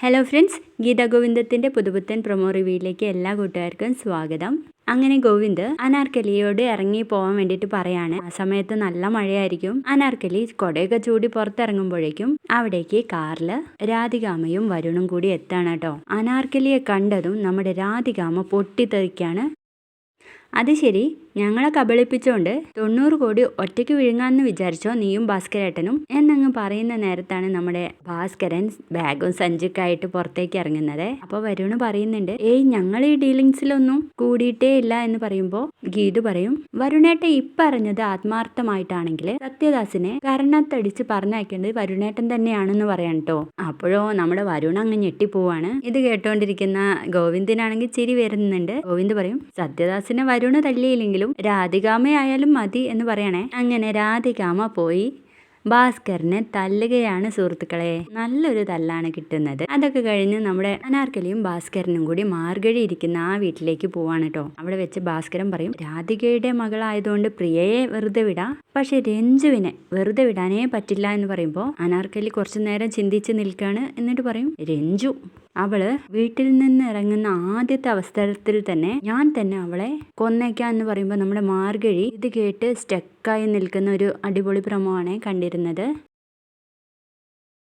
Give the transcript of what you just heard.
Hello friends, Gita ഗോവിന്ദത്തിൻ്റെ പുതുപുത്തൻ promo റിവ്യൂയിലേക്ക് എല്ലാ കൂട്ടുകാർക്കും സ്വാഗതം. അങ്ങനെ ഗോവിന്ദ് അനാർക്കലിയോട് ഇറങ്ങി പോകാൻ വേണ്ടിയിട്ട് പറയാണ്. ആ സമയത്ത് നല്ല മഴയായിരിക്കും. അനാർക്കലി കൊടയൊക്കെ ചൂടി പുറത്തിറങ്ങുമ്പോഴേക്കും അവിടേക്ക് കാറിൽ രാധികാമ്മയും വരുണും കൂടി എത്താണ് കേട്ടോ. അനാർക്കലിയെ കണ്ടതും നമ്മുടെ രാധികാമ്മ പൊട്ടിത്തെറിക്കാണ്. അത് ശരി, ഞങ്ങളെ കബളിപ്പിച്ചോണ്ട് 90 കോടി ഒറ്റയ്ക്ക് വിഴുങ്ങാന്ന് വിചാരിച്ചോ നീയും ഭാസ്കരേട്ടനും എന്നങ്ങ് പറയുന്ന നേരത്താണ് നമ്മുടെ ഭാസ്കരൻ ബാഗും സഞ്ചിക്കായിട്ട് പുറത്തേക്ക് ഇറങ്ങുന്നത്. അപ്പൊ വരുണ് പറയുന്നുണ്ട്, ഏയ് ഞങ്ങൾ ഈ ഡീലിങ്സിലൊന്നും കൂടിയിട്ടേ ഇല്ല എന്ന് പറയുമ്പോ ഗീതു പറയും, വരുണേട്ടൻ ഇപ്പറഞ്ഞത് ആത്മാർത്ഥമായിട്ടാണെങ്കിൽ സത്യദാസിനെ കരണത്തടിച്ച് പറഞ്ഞയക്കേണ്ടത് വരുണേട്ടൻ തന്നെയാണെന്ന് പറയാൻ കേട്ടോ. അപ്പോഴോ നമ്മുടെ വരുൺ അങ്ങ് ഞെട്ടിപ്പോവാണ്. ഇത് കേട്ടോണ്ടിരിക്കുന്ന ഗോവിന്ദിനാണെങ്കിൽ ചിരി വരുന്നുണ്ട്. ഗോവിന്ദ് പറയും, സത്യദാസിനെ വരുണ് തല്ലിയില്ലെങ്കിലും രാധികാമ്മയായാലും മതി എന്ന് പറയണേ. അങ്ങനെ രാധികാമ്മ പോയി ഭാസ്കരനെ തല്ലുകയാണ് സുഹൃത്തുക്കളെ. നല്ലൊരു തല്ലാണ് കിട്ടുന്നത്. അതൊക്കെ കഴിഞ്ഞ് നമ്മുടെ അനാർക്കലിയും ഭാസ്കരനും കൂടി മാർഗഴി ഇരിക്കുന്ന ആ വീട്ടിലേക്ക് പോവാണ് കേട്ടോ. അവിടെ വെച്ച് ഭാസ്കരൻ പറയും, രാധികയുടെ മകളായതുകൊണ്ട് പ്രിയയെ വെറുതെ വിടാം, പക്ഷെ രഞ്ജുവിനെ വെറുതെ വിടാനേ പറ്റില്ല എന്ന് പറയുമ്പോൾ അനാർക്കലി കുറച്ചു നേരം ചിന്തിച്ച് നിൽക്കാണ്. എന്നിട്ട് പറയും, രഞ്ജു അവള് വീട്ടിൽ നിന്ന് ഇറങ്ങുന്ന ആദ്യത്തെ അവസരത്തിൽ തന്നെ ഞാൻ തന്നെ അവളെ കൊന്നേക്കാം എന്ന് പറയുമ്പോൾ നമ്മുടെ മാർഗഴി ഇത് കേട്ട് സ്റ്റക്കായി നിൽക്കുന്ന ഒരു അടിപൊളി പ്രമോ ആണ് കണ്ടിരുന്നത്.